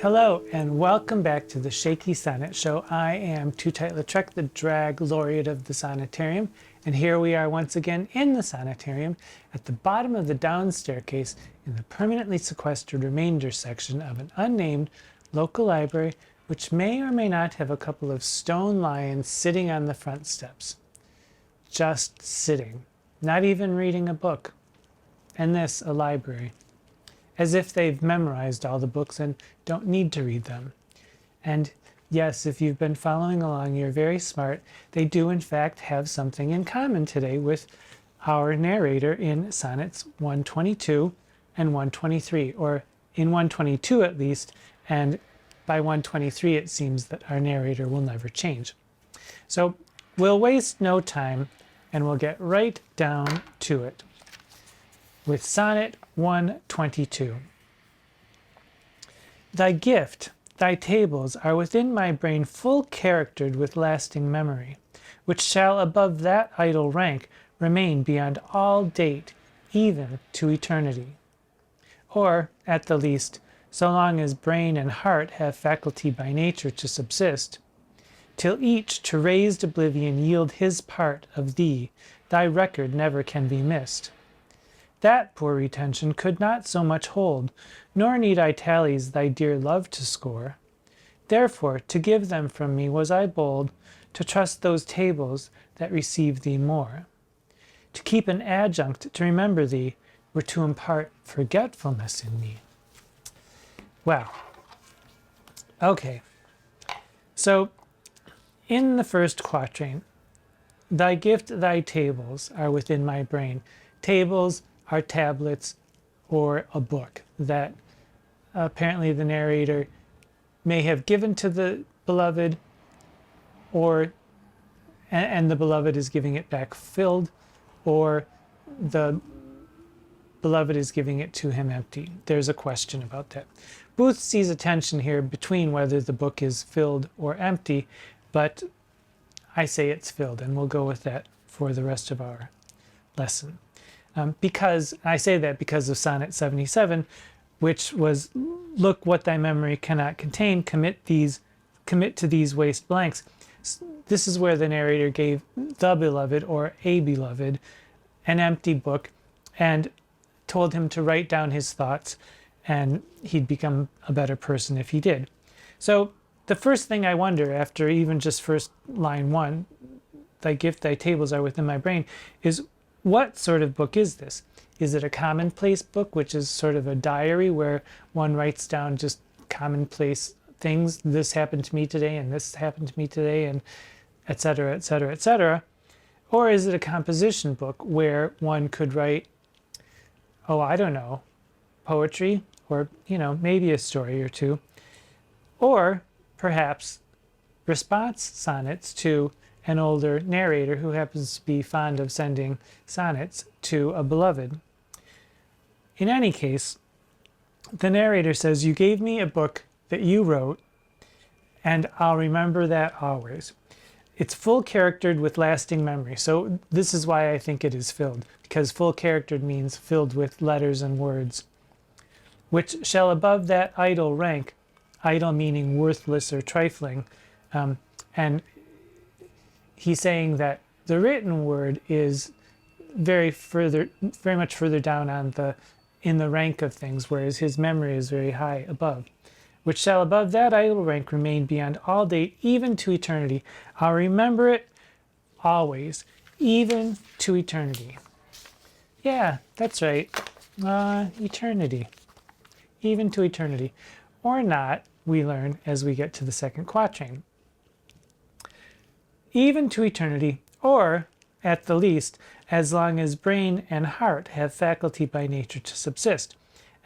Hello and welcome back to the Shakey Sonnet Show. I am Tootight Lautrec, the drag laureate of the Sonnetarium, and here we are once again in the Sonnetarium at the bottom of the down staircase in the permanently sequestered remainder section of an unnamed local library which may or may not have a couple of stone lions sitting on the front steps. Just sitting, not even reading a book. And this, a library. As if they've memorized all the books and don't need to read them. And yes, if you've been following along, you're very smart. They do in fact have something in common today with our narrator in Sonnets 122 and 123, or in 122 at least, and by 123 it seems that our narrator will never change. So we'll waste no time and we'll get right down to it with Sonnet 122. Thy gift, thy tables are within my brain full charactered with lasting memory, which shall above that idle rank remain beyond all date, even to eternity. Or, at the least, so long as brain and heart have faculty by nature to subsist, till each to razed oblivion yield his part of thee, thy record never can be missed. That poor retention could not so much hold, nor need I tallies thy dear love to score. Therefore, to give them from me was I bold, to trust those tables that receive thee more. To keep an adjunct to remember thee were to impart forgetfulness in me. Well, okay. So, in the first quatrain, thy gift, thy tables are within my brain. Tables are tablets or a book that apparently the narrator may have given to the beloved, or and the beloved is giving it back filled, or the beloved is giving it to him empty. There's a question about that. Booth sees a tension here between whether the book is filled or empty, but I say it's filled, and we'll go with that for the rest of our lesson. Because I say that because of Sonnet 77, which was, look what thy memory cannot contain, commit to these waste blanks. This is where the narrator gave the beloved, or a beloved, an empty book and told him to write down his thoughts, and he'd become a better person if he did. So the first thing I wonder, after even just first line one, thy gift, thy tables are within my brain, is what sort of book is this? Is it a commonplace book, which is sort of a diary where one writes down just commonplace things? This happened to me today, and this happened to me today, and etc., etc., etc. Or is it a composition book where one could write, oh, I don't know, poetry, or, maybe a story or two, or perhaps response sonnets to an older narrator who happens to be fond of sending sonnets to a beloved. In any case, the narrator says, you gave me a book that you wrote, and I'll remember that always. It's full charactered with lasting memory. So this is why I think it is filled, because full charactered means filled with letters and words, which shall above that idle rank, idle meaning worthless or trifling, and he's saying that the written word is very much further down on in the rank of things, whereas his memory is very high above. Which shall above that idle rank remain beyond all date, even to eternity. I'll remember it always, even to eternity. Yeah, that's right. Eternity. Even to eternity. Or not, we learn as we get to the second quatrain. Even to eternity, or, at the least, as long as brain and heart have faculty by nature to subsist.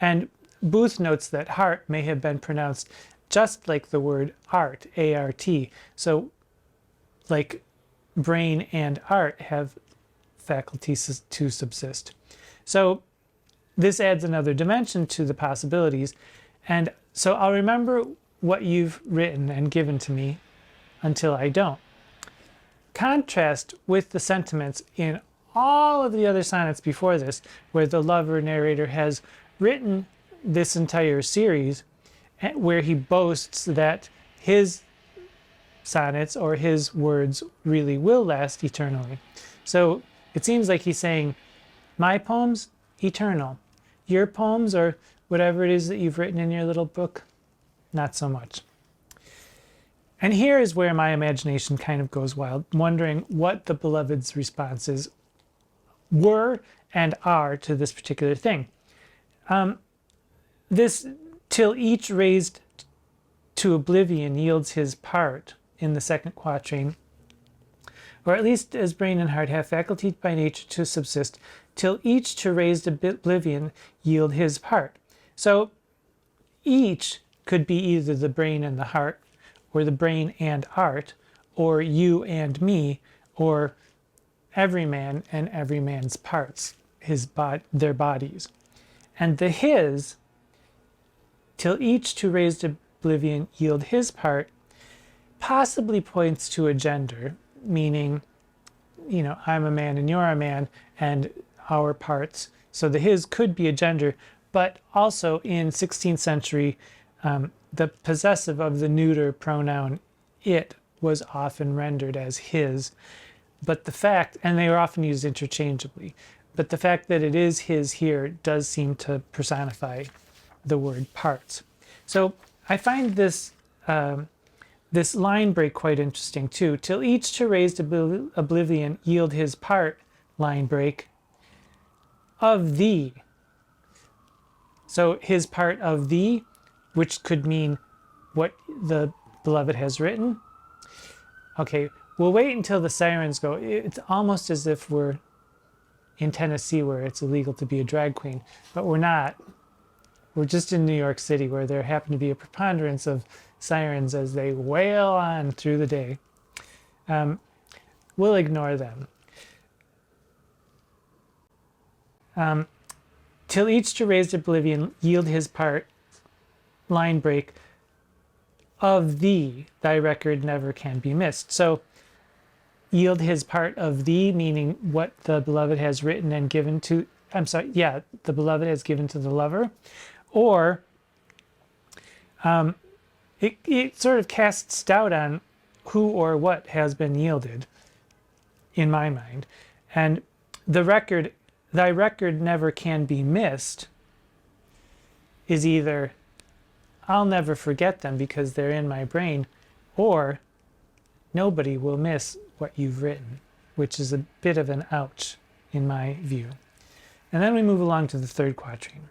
And Booth notes that heart may have been pronounced just like the word art, A-R-T. So, like brain and art have faculties to subsist. So, this adds another dimension to the possibilities. And so I'll remember what you've written and given to me until I don't. Contrast with the sentiments in all of the other sonnets before this, where the lover narrator has written this entire series where he boasts that his sonnets or his words really will last eternally. So it seems like he's saying, my poems, eternal. Your poems, or whatever it is that you've written in your little book, not so much. And here is where my imagination kind of goes wild, wondering what the beloved's responses were and are to this particular thing. This till each raised to oblivion yields his part in the second quatrain, or at least as brain and heart have faculty by nature to subsist, till each to raised oblivion yield his part. So each could be either the brain and the heart, or the brain and art, or you and me, or every man and every man's parts, their bodies. And the his, till each to raised oblivion yield his part, possibly points to a gender, meaning, I'm a man and you're a man, and our parts. So the his could be a gender, but also in 16th century, the possessive of the neuter pronoun it was often rendered as his. But the fact, and they are often used interchangeably, but the fact that it is his here does seem to personify the word parts. So I find this this line break quite interesting too. Till each to raised oblivion yield his part, line break, of thee. So his part of thee, which could mean what the beloved has written. Okay, we'll wait until the sirens go. It's almost as if we're in Tennessee where it's illegal to be a drag queen, but we're not. We're just in New York City where there happen to be a preponderance of sirens as they wail on through the day. We'll ignore them. Till each to raised oblivion yield his part, line break, of thee, thy record never can be missed. So yield his part of thee, meaning what the beloved has written and given to, the beloved has given to the lover. Or it sort of casts doubt on who or what has been yielded, in my mind. And the record, thy record never can be missed, is either I'll never forget them because they're in my brain, or nobody will miss what you've written, which is a bit of an ouch in my view. And then we move along to the third quatrain.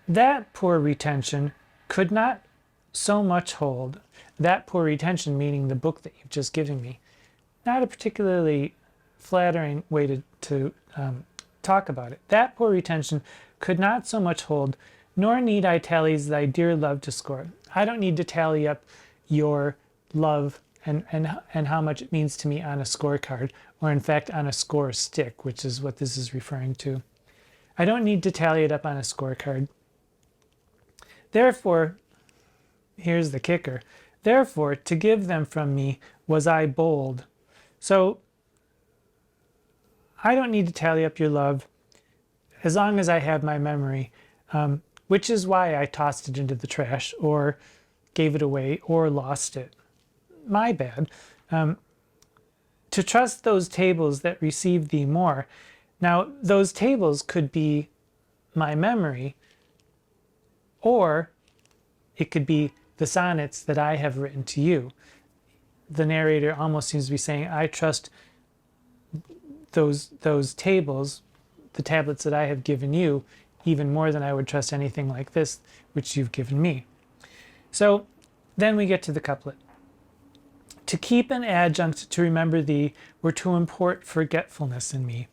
That poor retention could not so much hold, that poor retention meaning the book that you've just given me, not a particularly flattering way to talk about it. That poor retention could not so much hold, nor need I tallies thy dear love to score. I don't need to tally up your love and how much it means to me on a scorecard, or in fact on a score stick, which is what this is referring to. I don't need to tally it up on a scorecard. Therefore, here's the kicker, therefore to give them from me was I bold. So I don't need to tally up your love as long as I have my memory, which is why I tossed it into the trash or gave it away or lost it. My bad. To trust those tables that receive thee more. Now, those tables could be my memory, or it could be the sonnets that I have written to you. The narrator almost seems to be saying, I trust those tables, the tablets that I have given you, even more than I would trust anything like this, which you've given me. So then we get to the couplet. To keep an adjunct to remember thee were to import forgetfulness in me.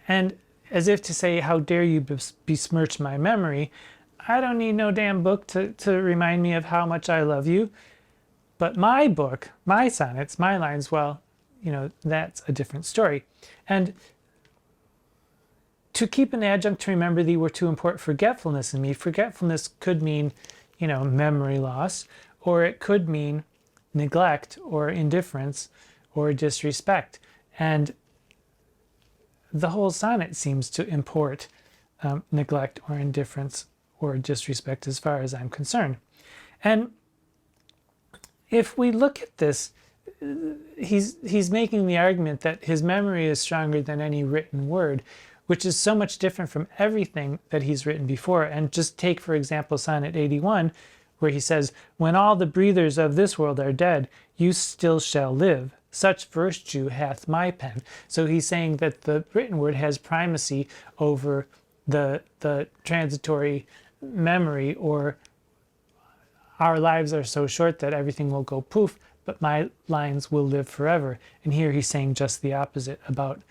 And as if to say, how dare you besmirch my memory, I don't need no damn book to remind me of how much I love you. But my book, my sonnets, my lines, well, that's a different story. And to keep an adjunct to remember thee were to import forgetfulness in me. Forgetfulness could mean, memory loss, or it could mean neglect or indifference or disrespect. And the whole sonnet seems to import neglect or indifference or disrespect as far as I'm concerned. And if we look at this, he's making the argument that his memory is stronger than any written word, which is so much different from everything that he's written before. And just take, for example, Sonnet 81, where he says, "When all the breathers of this world are dead, you still shall live. Such virtue hath my pen." So he's saying that the written word has primacy over the transitory memory, or our lives are so short that everything will go poof, but my lines will live forever. And here he's saying just the opposite about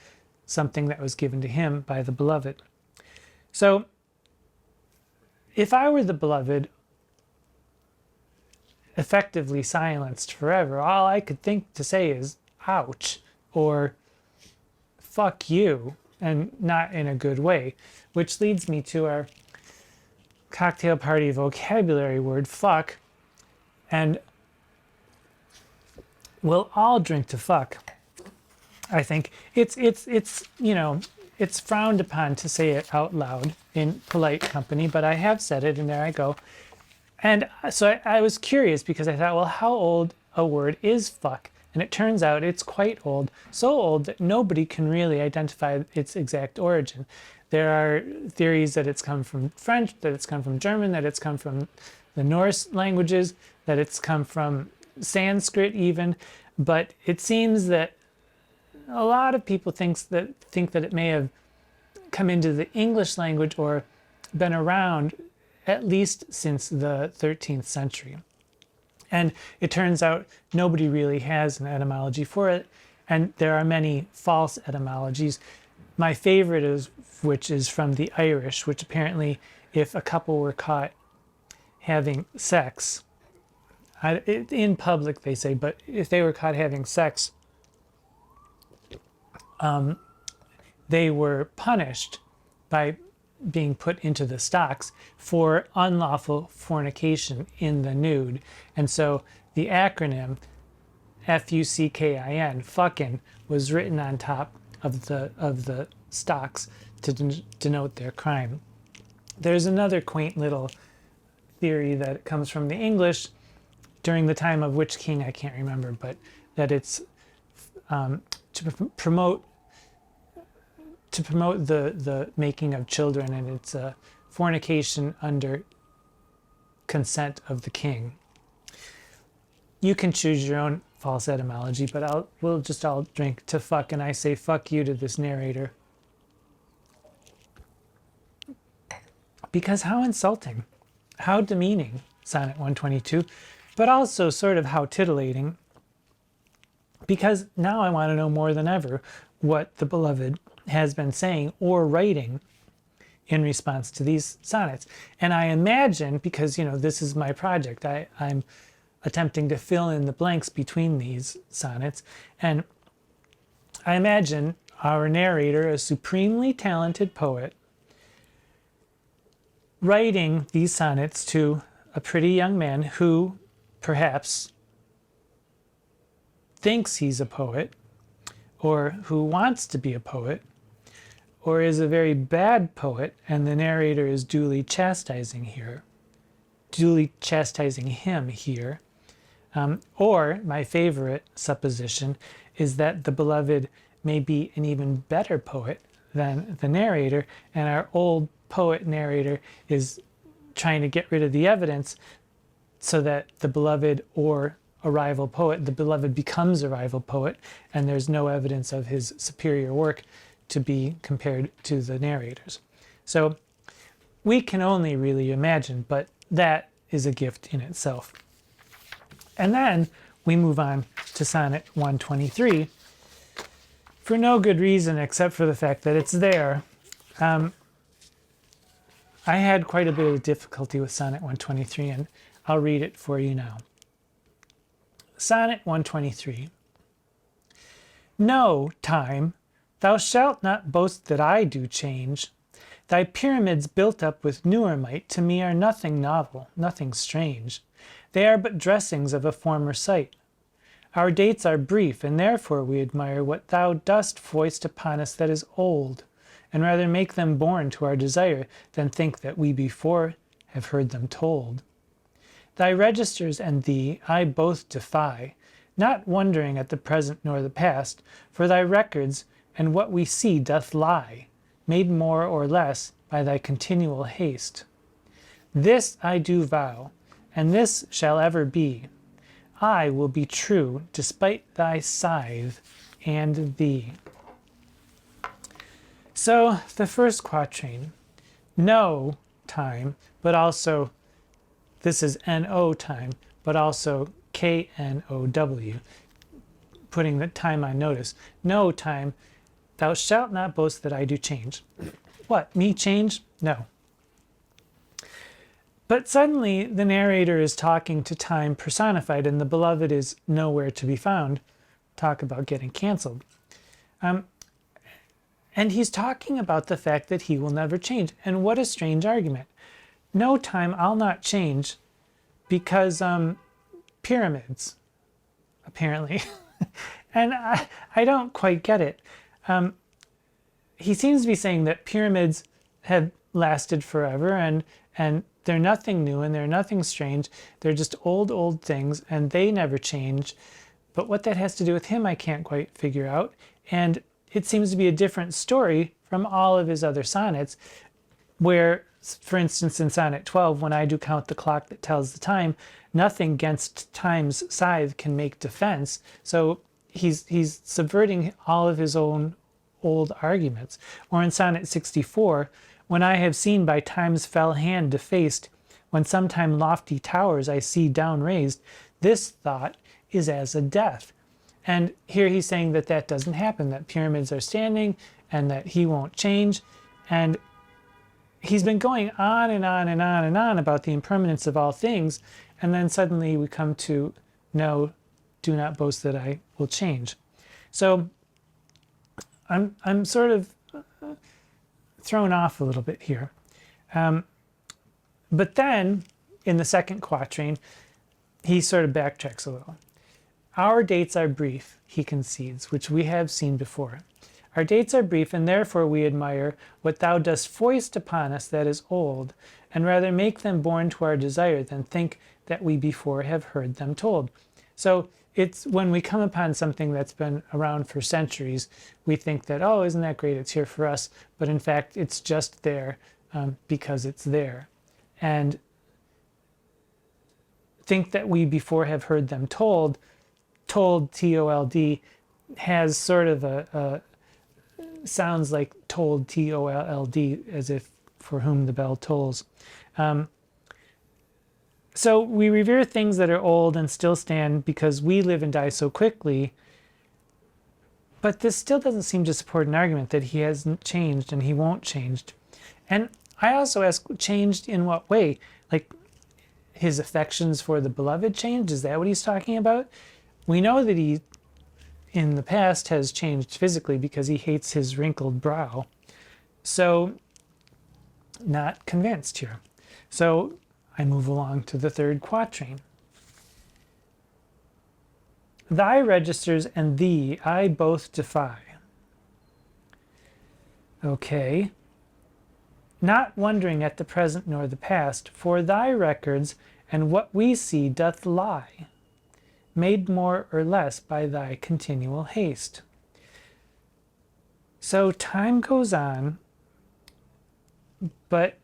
something that was given to him by the beloved. So if I were the beloved, effectively silenced forever, all I could think to say is ouch, or fuck you, and not in a good way, which leads me to our cocktail party vocabulary word, fuck. And we'll all drink to fuck. I think it's you know, it's frowned upon to say it out loud in polite company, but I have said it, and there I go. And so I was curious, because I thought, well, how old a word is fuck? And it turns out it's quite old, so old that nobody can really identify its exact origin. There are theories that it's come from French, that it's come from German, that it's come from the Norse languages, that it's come from Sanskrit even, but it seems that a lot of people think that it may have come into the English language or been around at least since the 13th century. And it turns out nobody really has an etymology for it, and there are many false etymologies. My favorite is, which is from the Irish, which apparently if a couple were caught having sex, in public they say, but if they were caught having sex, they were punished by being put into the stocks for unlawful fornication in the nude. And so the acronym FUCKIN, fucking, was written on top of the stocks to denote their crime. There's another quaint little theory that comes from the English during the time of which king I can't remember, but that it's to promote the making of children, and it's fornication under consent of the king. You can choose your own false etymology, but we'll just all drink to fuck, and I say fuck you to this narrator. Because how insulting, how demeaning, Sonnet 122, but also sort of how titillating, because now I want to know more than ever what the beloved has been saying or writing in response to these sonnets. And I imagine, because, you know, this is my project, I'm attempting to fill in the blanks between these sonnets, and I imagine our narrator, a supremely talented poet, writing these sonnets to a pretty young man who perhaps thinks he's a poet, or who wants to be a poet, or is a very bad poet, and the narrator is duly chastising him here. Or my favorite supposition is that the beloved may be an even better poet than the narrator, and our old poet narrator is trying to get rid of the evidence so that the beloved, or a rival poet, the beloved becomes a rival poet, and there's no evidence of his superior work to be compared to the narrators. So we can only really imagine, but that is a gift in itself. And then we move on to Sonnet 123 for no good reason except for the fact that it's there. I had quite a bit of difficulty with Sonnet 123, and I'll read it for you now. Sonnet 123. No, time, thou shalt not boast that I do change. Thy pyramids built up with newer might to me are nothing novel, nothing strange. They are but dressings of a former site. Our dates are brief, and therefore we admire what thou dost foist upon us that is old, and rather make them born to our desire than think that we before have heard them told. Thy registers and thee I both defy, not wondering at the present nor the past, for thy records and what we see doth lie, made more or less by thy continual haste. This I do vow, and this shall ever be, I will be true despite thy scythe and thee. So the first quatrain, no time, but also, this is N-O time, but also K-N-O-W, putting the time on notice. No time, thou shalt not boast that I do change. What, me change? No. But suddenly the narrator is talking to time personified, and the beloved is nowhere to be found. Talk about getting canceled. And he's talking about the fact that he will never change. And what a strange argument. No time, I'll not change because pyramids, apparently. And I don't quite get it. He seems to be saying that pyramids have lasted forever and they're nothing new and they're nothing strange. They're just old things and they never change. But what that has to do with him, I can't quite figure out. And it seems to be a different story from all of his other sonnets, where, for instance, in Sonnet 12, when I do count the clock that tells the time, nothing against time's scythe can make defense. So he's subverting all of his own old arguments. Or in Sonnet 64, when I have seen by time's fell hand defaced, when sometime lofty towers I see down raised, this thought is as a death. And here he's saying that that doesn't happen, that pyramids are standing and that he won't change. And he's been going on and on and on and on about the impermanence of all things. And then suddenly we come to, no, do not boast that I will change. So I'm sort of thrown off a little bit here. But then in the second quatrain, he sort of backtracks a little. Our dates are brief, he concedes, which we have seen before. Our dates are brief, and therefore we admire what thou dost foist upon us that is old, and rather make them born to our desire than think that we before have heard them told. So it's when we come upon something that's been around for centuries, we think that, oh, isn't that great, it's here for us, but in fact it's just there because it's there. And think that we before have heard them told, T-O-L-D, has sort of a sounds like told, T-O-L-L-D, as if for whom the bell tolls. So we revere things that are old and still stand because we live and die so quickly, but this still doesn't seem to support an argument that he hasn't changed and he won't change. And I also ask, changed in what way? Like, his affections for the beloved changed? Is that what he's talking about? We know that he, in the past, has changed physically because he hates his wrinkled brow. So, not convinced here. So, I move along to the third quatrain. Thy registers and thee I both defy. Okay. Not wondering at the present nor the past, for thy records and what we see doth lie, made more or less by thy continual haste. So time goes on, but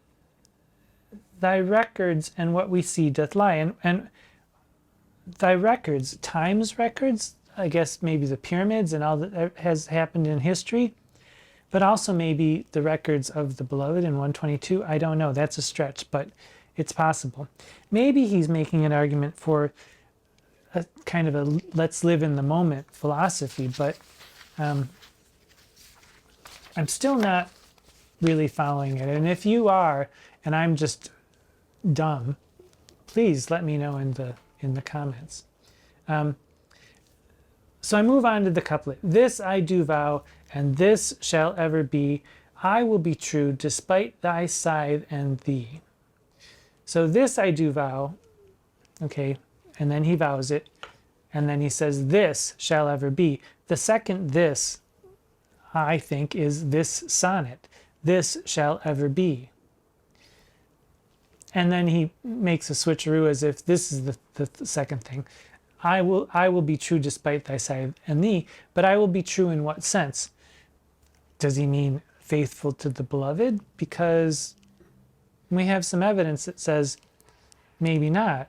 thy records and what we see doth lie. And thy records, time's records, I guess maybe the pyramids and all that has happened in history, but also maybe the records of the beloved in 122. I don't know, that's a stretch, but it's possible. Maybe he's making an argument for a kind of a let's live in the moment philosophy, but I'm still not really following it. And if you are, and I'm just dumb, please let me know in the comments. So I move on to the couplet. This I do vow, and this shall ever be. I will be true despite thy scythe and thee. So this I do vow, okay, and then he vows it, and then he says this shall ever be. The second this, I think, is this sonnet. This shall ever be. And then he makes a switcheroo as if this is the second thing. I will be true despite thy side and thee, but I will be true in what sense? Does he mean faithful to the beloved? Because we have some evidence that says maybe not.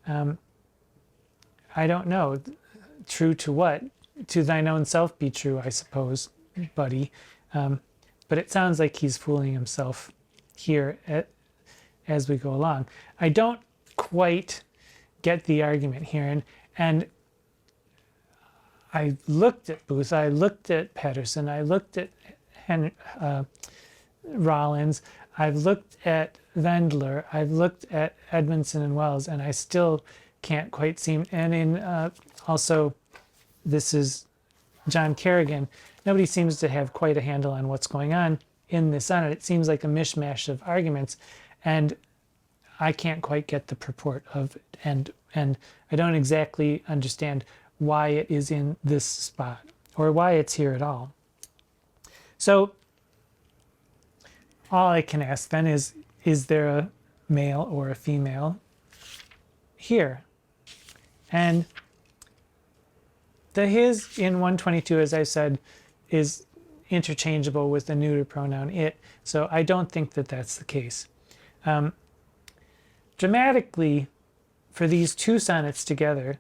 I don't know. True to what? To thine own self be true, I suppose, buddy. But it sounds like he's fooling himself here as we go along. I don't quite get the argument here. And I looked at Booth, I looked at Patterson, I looked at Rollins, I've looked at Wendler, I've looked at Edmondson and Wells, and I still can't quite seem, and in also, this is John Kerrigan, nobody seems to have quite a handle on what's going on in this sonnet. It seems like a mishmash of arguments, and I can't quite get the purport of it, and I don't exactly understand why it is in this spot, or why it's here at all. So all I can ask then is there a male or a female here? And the his in 122, as I said, is interchangeable with the neuter pronoun it, so I don't think that that's the case. Dramatically, for these two sonnets together,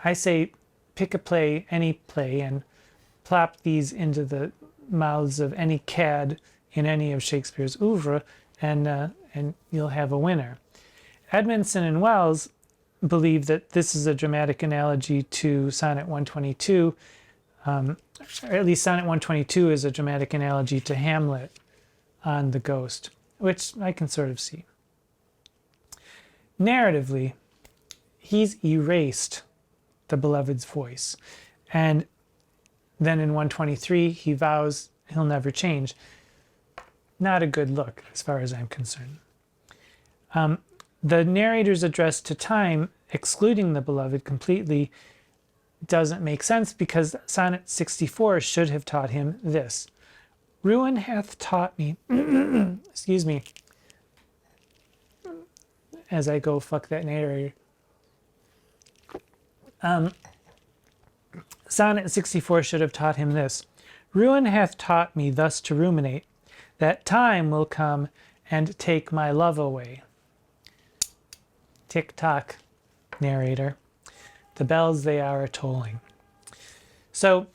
I say pick a play, any play, and plop these into the mouths of any cad in any of Shakespeare's oeuvre, and you'll have a winner. Edmondson and Wells believe that this is a dramatic analogy to Sonnet 122, or at least Sonnet 122 is a dramatic analogy to Hamlet on the ghost, which I can sort of see. Narratively, he's erased the beloved's voice, and then in 123 he vows he'll never change. Not a good look as far as I'm concerned. The narrator's address to time, excluding the beloved completely, doesn't make sense because Sonnet 64 should have taught him this. Ruin hath taught me, excuse me, as I go fuck that narrator. Sonnet 64 should have taught him this. Ruin hath taught me thus to ruminate, that time will come and take my love away. Tick-tock, narrator. The bells they are a-tolling. So,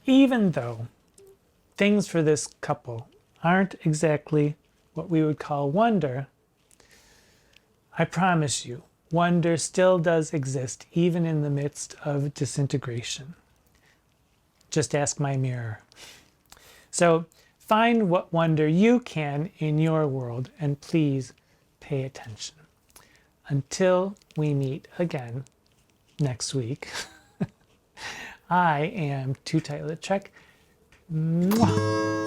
even though things for this couple aren't exactly what we would call wonder, I promise you, wonder still does exist even in the midst of disintegration. Just ask my mirror. So find what wonder you can in your world, and please pay attention. Until we meet again next week, I am Tootight Lautrec. Mwah.